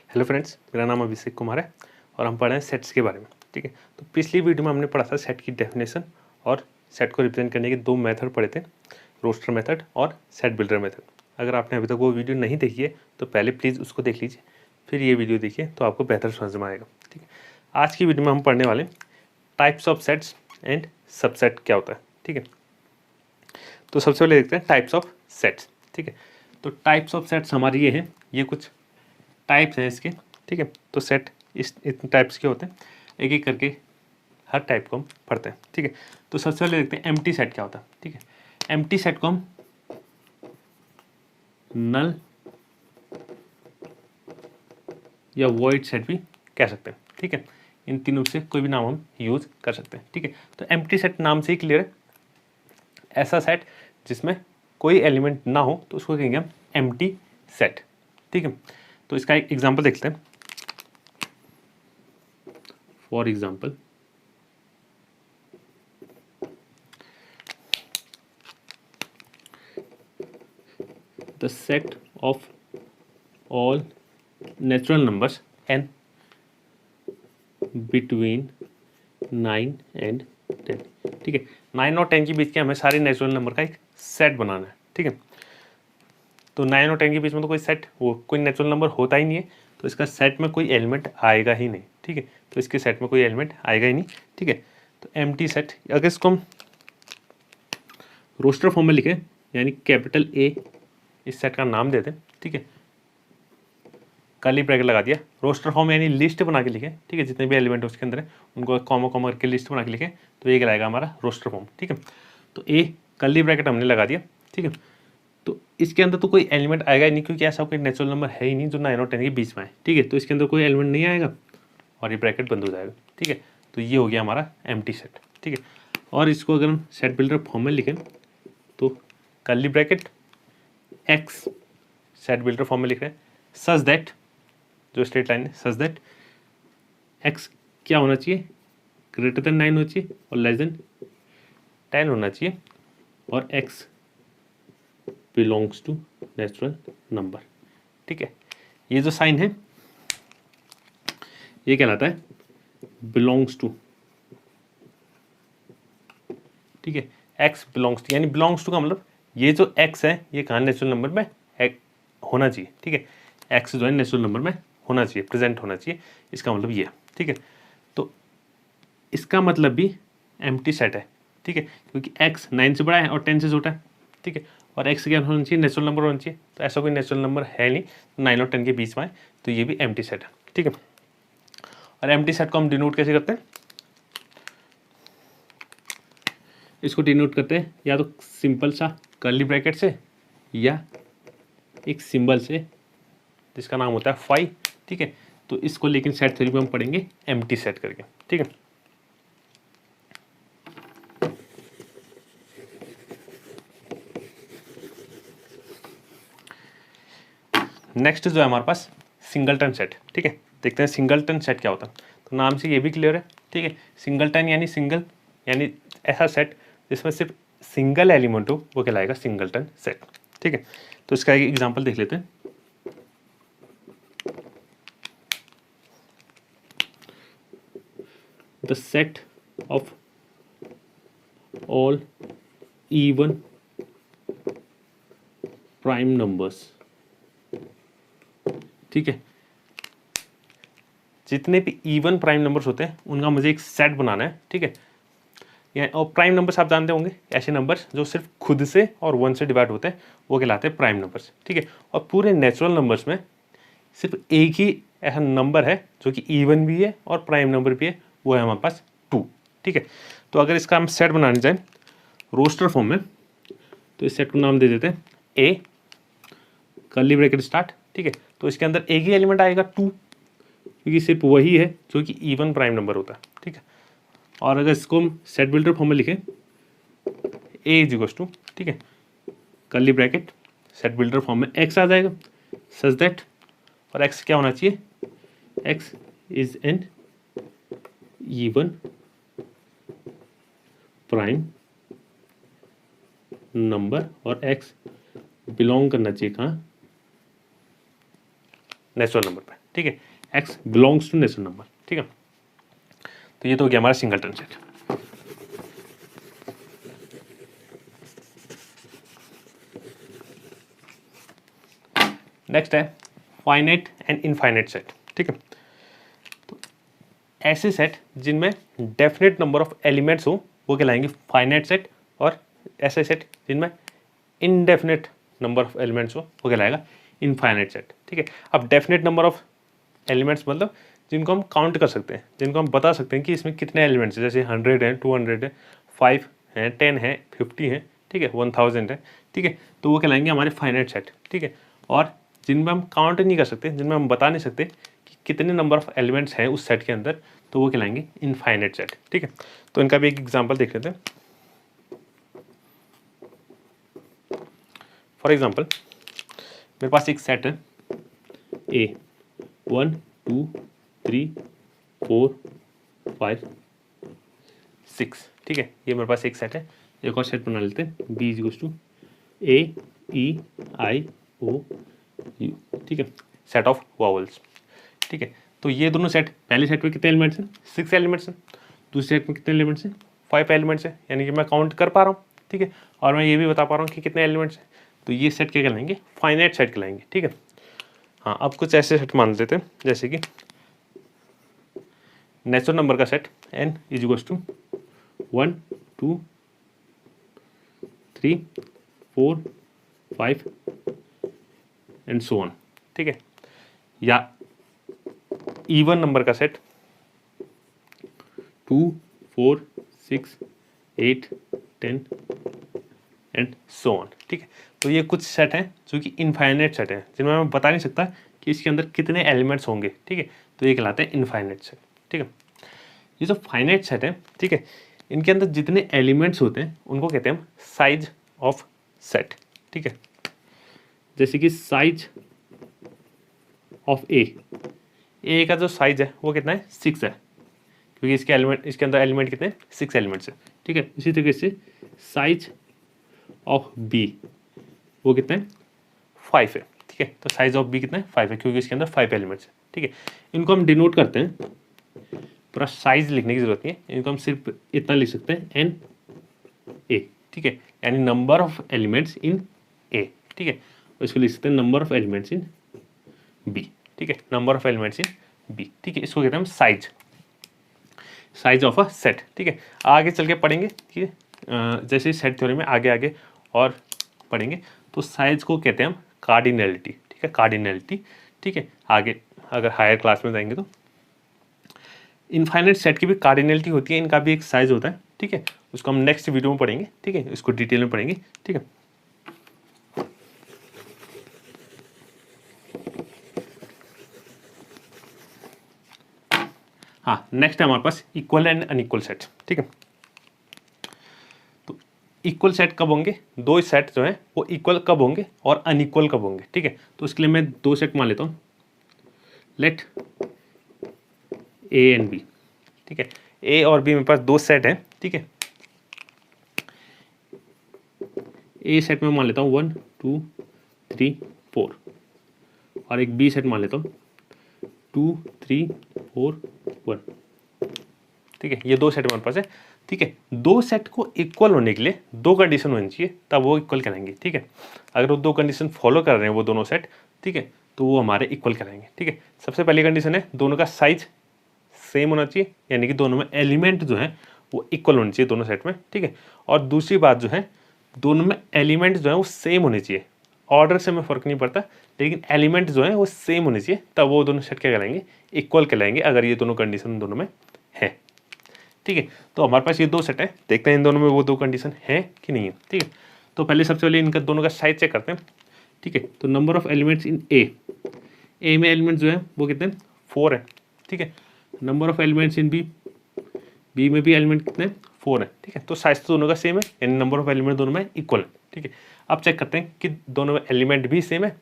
Hello friends, मेरा नाम अभिषेक कुमार है और हम पढ़ रहे हैं सेट्स के बारे में। ठीक है, तो पिछली वीडियो में हमने पढ़ा था सेट की डेफिनेशन और सेट को रिप्रेजेंट करने के दो मेथड पढ़े थे, रोस्टर मेथड और सेट बिल्डर मेथड। अगर आपने अभी तक वो वीडियो नहीं देखी है तो पहले प्लीज़ उसको देख लीजिए, फिर ये वीडियो देखिए तो आपको बेहतर समझ में आएगा। ठीक है, आज की वीडियो में हम पढ़ने वाले types of sets and subset क्या होता है। ठीक है, तो सबसे पहले देखते हैं टाइप्स ऑफ सेट्स। ठीक है, तो टाइप्स ऑफ सेट्स हमारी ये हैं, ये कुछ टाइप्स हैं इसके। ठीक है, तो सेट इस इतने टाइप्स के होते हैं, एक एक करके हर टाइप को हम पढ़ते हैं। ठीक है, तो सबसे पहले देखते हैं एम्प्टी सेट क्या होता है। ठीक है, एम्प्टी सेट को हम नल या वॉइड सेट भी कह सकते हैं। ठीक है, इन तीनों से कोई भी नाम हम यूज कर सकते हैं। ठीक है, तो एम्प्टी सेट नाम से ही क्लियर है, ऐसा सेट जिसमें कोई एलिमेंट ना हो तो उसको कहेंगे हम एम्प्टी सेट। ठीक है, तो इसका एक एग्जांपल देखते हैं। For example, the set of all natural numbers n between 9 and 10। ठीक है, 9 और 10 के बीच के हमें सारे नेचुरल नंबर का एक सेट बनाना है। ठीक है, तो 9 और 10 के बीच में तो कोई सेट कोई नेचुरल नंबर होता ही नहीं है, तो इसका सेट में कोई एलिमेंट आएगा ही नहीं। ठीक है, तो इसके सेट में कोई एलिमेंट आएगा ही नहीं। ठीक है, तो एम्प्टी सेट, अगर इसको हम रोस्टर फॉर्म में लिखें यानी कैपिटल A इस सेट का नाम देते हैं। ठीक है, कर्ली ब्रैकेट लगा दिया, रोस्टर फॉर्म यानी लिस्ट बना के लिखें। ठीक है, जितने भी एलिमेंट उसके अंदर है उनको कॉमा कॉमा करके लिस्ट बना के लिखें, तो ये कहलाएगा हमारा रोस्टर फॉर्म। ठीक है, तो A कर्ली ब्रैकेट हमने लगा दिया। ठीक है, तो इसके अंदर तो कोई एलिमेंट आएगा ही नहीं, क्योंकि ऐसा कोई नेचुरल नंबर है ही नहीं जो 9 और 10 के बीच में है। ठीक है, तो इसके अंदर कोई एलिमेंट नहीं आएगा और ये ब्रैकेट बंद हो जाएगा। ठीक है, तो ये हो गया हमारा एम्प्टी सेट। ठीक है, और इसको अगर हम सेट बिल्डर फॉर्म में लिखें तो curly bracket x set builder form में लिख रहे हैं, सच दैट, जो स्ट्रेट लाइन है, सच दैट एक्स क्या होना चाहिए, ग्रेटर देन 9 होना चाहिए और लेस देन 10 होना चाहिए, और x belongs to natural number. ठीक है, ये जो साइन है ये कहलाता है बिलोंग्स टू। ठीक है, एक्स बिलोंग्स टू, यानी बिलोंग्स टू का मतलब ये जो एक्स है ये कहाँ नेचुरल नंबर में होना चाहिए। ठीक है, एक्स जो है नेचुरल नंबर में होना चाहिए, प्रेजेंट होना चाहिए, इसका मतलब ये है। ठीक है, तो इसका मतलब भी एम्प्टी सेट है। ठीक है, क्योंकि एक्स 9 से बड़ा है और 10 से छोटा है। ठीक है, और एक्स क्या होना चाहिए, नेचुरल नंबर होना चाहिए, तो ऐसा कोई नेचुरल नंबर है नहीं 9 और 10 के बीच में है, तो ये भी एम्प्टी सेट है। ठीक है, और एम्प्टी सेट को हम डिनोट कैसे करते हैं, इसको डिनोट करते हैं या तो सिंपल सा कर्ली ब्रैकेट से या एक सिंबल से जिसका नाम होता है फाई। ठीक है, तो इसको लेकिन सेट थ्योरी में हम पढ़ेंगे एम्प्टी सेट करके। ठीक है, नेक्स्ट जो है हमारे पास सिंगलटन सेट। ठीक है, देखते हैं सिंगलटन सेट क्या होता है। तो नाम से ये भी क्लियर है। ठीक है, सिंगलटन यानी सिंगल, यानी ऐसा सेट जिसमें सिर्फ सिंगल एलिमेंट हो वो कहलाएगा सिंगलटन सेट। ठीक है, तो इसका एक एग्जांपल देख लेते हैं। The set of all even prime numbers. ठीक है, जितने भी इवन प्राइम नंबर्स होते हैं उनका मुझे एक सेट बनाना है। ठीक है, और प्राइम नंबर्स आप जानते होंगे, ऐसे नंबर्स जो सिर्फ खुद से और 1 से डिवाइड होते हैं वो कहलाते हैं प्राइम नंबर्स। ठीक है, और पूरे नेचुरल नंबर्स में सिर्फ एक ही ऐसा नंबर है जो कि इवन भी है और प्राइम नंबर भी है, वो है हमारे पास 2। ठीक है, तो अगर इसका हम सेट बनाने जाएं रोस्टर फॉर्म में तो इस सेट को नाम दे देते हैं ए कर्ली ब्रैकेट स्टार्ट। ठीक है, तो इसके अंदर एक ही एलिमेंट आएगा 2, क्योंकि सिर्फ वही है जो कि इवन प्राइम नंबर होता है। ठीक है, और अगर इसको हम सेट बिल्डर फॉर्म में लिखें ए इज इक्वल्स टू, ठीक है, curly bracket set builder form में एक्स आ जाएगा, सच दैट, और एक्स क्या होना चाहिए, x is an even prime number, और एक्स बिलोंग करना चाहिए कहाँ, नेचुरल नंबर पे। ठीक है, x belongs to natural number, ठीक है। तो ये तो हो गया हमारा सिंगलटन सेट। नेक्स्ट है फाइनाइट एंड इनफाइनाइट सेट, ठीक है। तो ऐसे सेट जिनमें डेफिनेट नंबर ऑफ एलिमेंट्स हो वो कहलाएंगे फाइनाइट सेट, और ऐसे सेट जिनमें इनडेफिनेट नंबर ऑफ एलिमेंट्स हो वो कहलाएगा इनफाइनाइट सेट, ठीक है। अब डेफिनेट नंबर ऑफ एलिमेंट्स मतलब जिनको हम काउंट कर सकते हैं, जिनको हम बता सकते हैं कि इसमें कितने एलिमेंट्स हैं, जैसे 100 है, 200 है, 5 है, 10 है, 50 है, ठीक है, 1000 है, ठीक है। तो वो कहलाएंगे हमारे फाइनाइट सेट, ठीक है। और जिनमें हम काउंट नहीं कर सकते, जिनमें हम बता नहीं सकते कि कितने नंबर ऑफ एलिमेंट्स हैं उस सेट के अंदर, तो वो कहलाएंगे इनफाइनाइट सेट, ठीक है। तो इनका भी एक एग्जाम्पल देख लेते हैं। फॉर एग्जाम्पल मेरे पास एक सेट है ए 1 2 3 4 5 6, ठीक है। ये मेरे पास एक सेट है। एक और सेट बना लेते हैं B is to A E I O U, ठीक है, सेट ऑफ वावल्स, ठीक है। तो ये दोनों सेट, पहले सेट में कितने एलिमेंट्स हैं, 6 एलिमेंट्स हैं, दूसरे सेट में कितने एलिमेंट्स हैं, 5 एलिमेंट्स हैं, यानी कि मैं काउंट कर पा रहा हूँ, ठीक है। और मैं ये भी बता पा रहा हूँ कि कितने एलिमेंट्स हैं। तो ये सेट क्या कहलाएंगे, फाइनाइट सेट कहलाएंगे, ठीक है। हाँ, अब कुछ ऐसे सेट मान लेते हैं जैसे कि नेचुरल नंबर का set n is equals to 1 2 3 4 5 and so on, ठीक है। या इवन नंबर का सेट 2 4 6 8 10 एंड सो ऑन, ठीक है। तो ये कुछ सेट हैं जो कि इनफाइनाइट सेट हैं, जिनमें मैं बता नहीं सकता कि इसके अंदर कितने एलिमेंट्स होंगे, ठीक है। तो ये कहलाते हैं इनफाइनाइट सेट, ठीक है। ये जो फाइनाइट सेट है, ठीक है, इनके अंदर जितने एलिमेंट्स होते हैं उनको कहते हैं हम साइज ऑफ सेट, ठीक है। जैसे कि साइज ऑफ ए का जो साइज है वो कितना है, 6 है, क्योंकि इसके अंदर एलिमेंट कितने हैं, 6 एलिमेंट्स है, ठीक है। इसी तरीके से साइज ऑफ बी वो कितना है, 5 है, ठीक है। तो साइज ऑफ बी कितना है, 5 है, क्योंकि इसके अंदर 5 एलिमेंट्स है, ठीक है। इनको हम डिनोट करते हैं, पूरा साइज लिखने की जरूरत नहीं है, इनको हम सिर्फ इतना लिख सकते हैं एन ए, ठीक है, यानी number of elements in A, ठीक है। और इसको लिख सकते हैं number of elements in B, ठीक है, number of elements in B, ठीक है। इसको कहते हैं हम साइज ऑफ अ सेट, ठीक है। आगे चल के पढ़ेंगे, ठीक है, जैसे सेट थ्योरी में आगे आगे और पढ़ेंगे, तो साइज को कहते हैं हम कार्डिनैलिटी, ठीक है, कार्डिनैलिटी, ठीक है। आगे अगर हायर क्लास में जाएंगे तो इनफाइनाइट सेट की भी कार्डिनैलिटी होती है, इनका भी एक साइज होता है, ठीक है। उसको हम नेक्स्ट वीडियो में पढ़ेंगे, ठीक है, इसको डिटेल में पढ़ेंगे, ठीक है। हाँ, नेक्स्ट है हमारे पास इक्वल एंड अनइक्वल सेट, ठीक है। तो इक्वल सेट कब होंगे, दो सेट जो है वो इक्वल कब होंगे और अनइक्वल कब होंगे, ठीक है। तो उसके लिए मैं दो सेट मान लेता हूँ, लेट ए एंड बी, ठीक है। ए और बी मेरे पास दो सेट हैं, ठीक है। ए सेट में मान लेता हूँ 1 2 3 4, और एक बी सेट मान लेता हूँ 2 3 4 1, ठीक है। ये दो सेट हमारे पास है, ठीक है। दो सेट को इक्वल होने के लिए दो कंडीशन होनी चाहिए, तब वो इक्वल कहलाएंगे, ठीक है। अगर वो दो कंडीशन फॉलो कर रहे हैं वो दोनों सेट, ठीक है, तो वो हमारे इक्वल कहलाएंगे, ठीक है। सबसे पहली कंडीशन है दोनों का साइज सेम होना चाहिए, यानी कि दोनों में एलिमेंट जो है वो इक्वल होने चाहिए दोनों सेट में, ठीक है। और दूसरी बात जो है, दोनों में एलिमेंट जो है वो सेम होने चाहिए, ऑर्डर से हमें फ़र्क नहीं पड़ता, लेकिन एलिमेंट जो है वो सेम होने चाहिए, तब वो दोनों सेट क्या कहलाएंगे, इक्वल कहलाएंगे, अगर ये दोनों कंडीशन दोनों में है, ठीक है। तो हमारे पास ये दो सेट है, देखते हैं इन दोनों में वो दो कंडीशन है कि नहीं है, ठीक है। तो पहले सबसे पहले इनका दोनों का साइज चेक करते हैं, ठीक है। तो नंबर ऑफ एलिमेंट्स इन ए में एलिमेंट जो है वो कितने हैं, 4 है, ठीक है। Number of elements in B में भी एलिमेंट कितने हैं, 4 है, ठीक है। तो साइज तो दोनों का सेम है, यानी नंबर ऑफ एलिमेंट दोनों में इक्वल है, ठीक है। अब चेक करते हैं कि दोनों में एलिमेंट भी सेम है,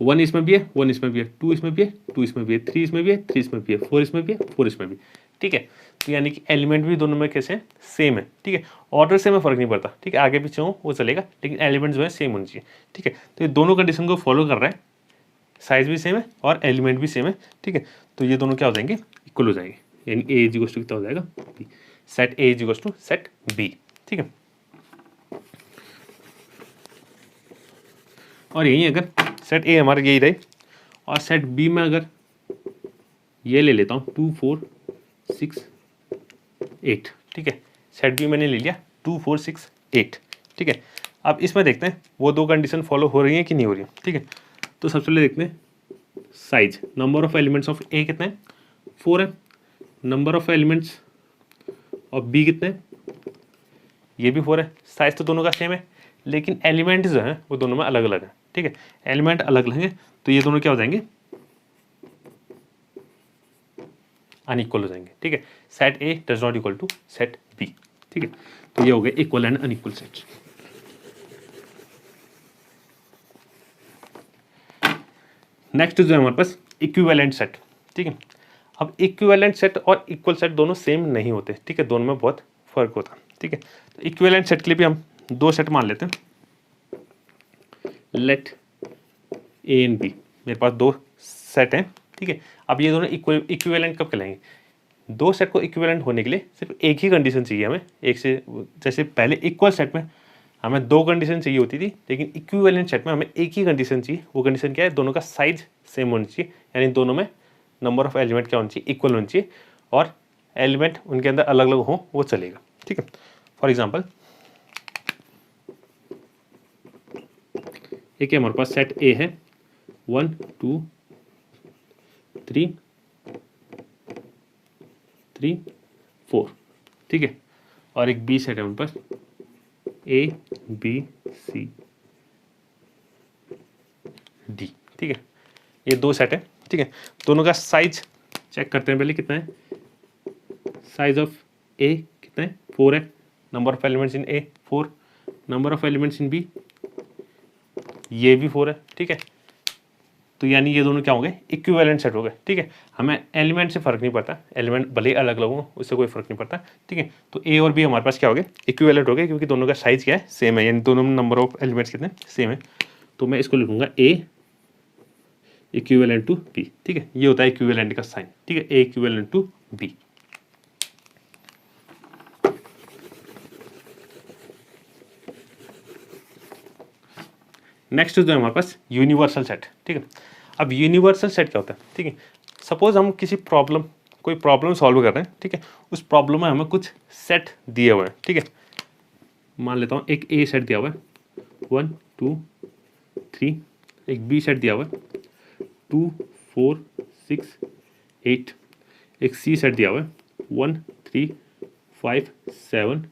1 इसमें भी है, 1 इसमें भी है, 2 इसमें भी है, 2 इसमें भी है, 3 इसमें भी है, 3 इसमें भी है, 4 इसमें भी है, 4 इसमें भी, ठीक है। तो यानी कि एलिमेंट भी दोनों में कैसे हैं, सेम है, ठीक है। ऑर्डर से हमें फर्क नहीं पड़ता, ठीक है, आगे पीछे हो वो चलेगा, लेकिन एलिमेंट जो है सेम होनी चाहिए, ठीक है। तो ये दोनों कंडीशन को फॉलो कर रहा है, साइज भी सेम है और एलिमेंट भी सेम है, ठीक है। तो ये दोनों क्या हो जाएंगे, इक्वल हो जाएंगे, यानी ए इज इक्वल टू कितना हो जाएगा, B. Set A is equal to set B, ठीक है। और यही अगर सेट ए हमारा यही रहे और सेट बी में अगर ये ले लेता हूँ 2 4 6 8, ठीक है। सेट बी मैंने ले लिया 2 4 6 8, ठीक है। अब इसमें देखते हैं वो दो कंडीशन फॉलो हो रही हैं कि नहीं हो रही है, ठीक है। तो सबसे पहले देखते हैं size, number of elements of A कितने हैं, 4 है। Number of elements of B कितने हैं, ये भी 4 है। साइज तो दोनों का सेम है, लेकिन एलिमेंट जो है वो दोनों में अलग अलग है, ठीक है। एलिमेंट अलग अलग है तो ये दोनों क्या हो जाएंगे, अनइक्वल हो जाएंगे, ठीक है। Set A does not equal to set B, ठीक है। तो ये हो गए equal and unequal sets. Next जो है हमारे पास इक्विवेलेंट सेट, ठीक है। अब इक्विवेलेंट सेट और इक्वल सेट दोनों सेम नहीं होते, ठीक है, दोनों में बहुत फर्क होता है, ठीक है। तो इक्विवेलेंट सेट के लिए भी हम दो सेट मान लेते हैं। लेट ए एंड बी, मेरे पास दो सेट हैं, ठीक है। अब ये दोनों इक्विवेलेंट कब कहलाएंगे, दो सेट को इक्विवेलेंट होने के लिए सिर्फ एक ही कंडीशन चाहिए हमें, एक से, जैसे पहले इक्वल सेट में हमें दो कंडीशन चाहिए होती थी, लेकिन इक्विवेलेंट सेट में हमें एक ही कंडीशन चाहिए। वो कंडीशन क्या है, दोनों का साइज सेम होना चाहिए, यानी दोनों में नंबर ऑफ एलिमेंट क्या होना चाहिए, इक्वल होना चाहिए, और एलिमेंट उनके अंदर अलग अलग हो वो चलेगा, ठीक है। फॉर एग्जाम्पल एक है हमारे पास सेट ए है 1 2 3 3 4, ठीक है। और एक बी सेट है हमारे पास ए बी सी डी, ठीक है। ये दो सेट है, ठीक है। दोनों का साइज चेक करते हैं पहले कितना है। साइज ऑफ ए कितना है, 4 है। Number of elements in A 4, number of elements in B ये भी 4 है, ठीक है। तो यानी ये दोनों क्या हो गए, इक्विवेलेंट सेट हो गए, ठीक है। हमें एलिमेंट से फर्क नहीं पड़ता, एलिमेंट भले ही अलग अलग हो उससे कोई फर्क नहीं पड़ता, ठीक है। तो ए और बी हमारे पास क्या हो गए, इक्विवेलेंट हो गए, क्योंकि दोनों का साइज क्या है, सेम है, यानी दोनों में नंबर ऑफ एलिमेंट्स कितने सेम है। तो मैं इसको लिखूंगा ए इक्विवेलेंट टू बी, ठीक है। ये होता है इक्विवेलेंट का साइन, ठीक है, ए इक्विवेलेंट टू बी। नेक्स्ट जो है हमारे पास यूनिवर्सल सेट, ठीक है। अब यूनिवर्सल सेट क्या होता है, ठीक है। सपोज हम किसी कोई प्रॉब्लम सॉल्व कर रहे हैं, ठीक है। उस प्रॉब्लम में हमें कुछ सेट दिए हुए हैं, ठीक है। मान लेता हूँ एक ए सेट दिया हुआ है 1 2 3, एक बी सेट दिया हुआ है 2 4 6 8, एक सी सेट दिया हुआ है 1 3 5 7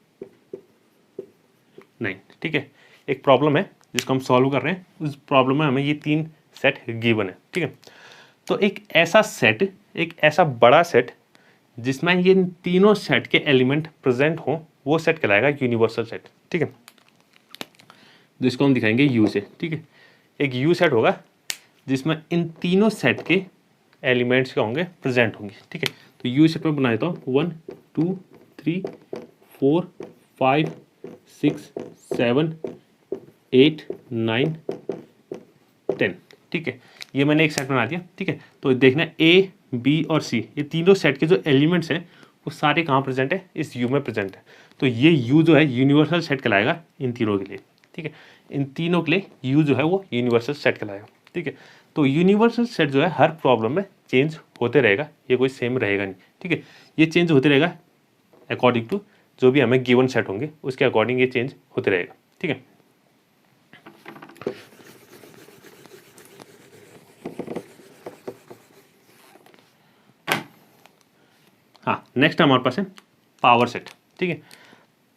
9, ठीक है। एक प्रॉब्लम है जिसको हम सॉल्व कर रहे हैं, उस प्रॉब्लम में हमें ये तीन सेट गिवन है, ठीक है। तो एक ऐसा सेट, एक ऐसा बड़ा सेट जिसमें ये तीनों सेट के एलिमेंट प्रेजेंट हों, वो सेट कहलाएगा यूनिवर्सल सेट, ठीक है। जिसको हम दिखाएंगे यू से, ठीक है। एक यू सेट होगा जिसमें इन तीनों सेट के एलिमेंट्स क्या होंगे, प्रेजेंट होंगे, ठीक है। तो यू सेट में बना देता हूँ 1 2 3 4 5 6 7 8 9 10, ठीक है। ये मैंने एक सेट बना दिया, ठीक है। तो देखना ए बी और सी, ये तीनों सेट के जो एलिमेंट्स हैं वो सारे कहाँ प्रेजेंट है, इस यू में प्रेजेंट है। तो ये यू जो है यूनिवर्सल सेट कहलाएगा इन तीनों के लिए, ठीक है। इन तीनों के लिए यू जो है वो यूनिवर्सल सेट कहलाएगा, ठीक है। तो यूनिवर्सल सेट जो है हर प्रॉब्लम में चेंज होते रहेगा, ये कोई सेम रहेगा नहीं, ठीक है। ये चेंज होते रहेगा अकॉर्डिंग टू जो भी हमें गिवन सेट होंगे उसके अकॉर्डिंग ये चेंज होते रहेगा, ठीक है। हाँ, नेक्स्ट हमारे पास है पावर सेट, ठीक है।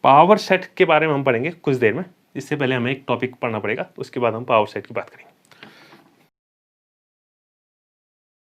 पावर सेट के बारे में हम पढ़ेंगे कुछ देर में, इससे पहले हमें एक टॉपिक पढ़ना पड़ेगा, उसके बाद हम पावर सेट की बात करेंगे।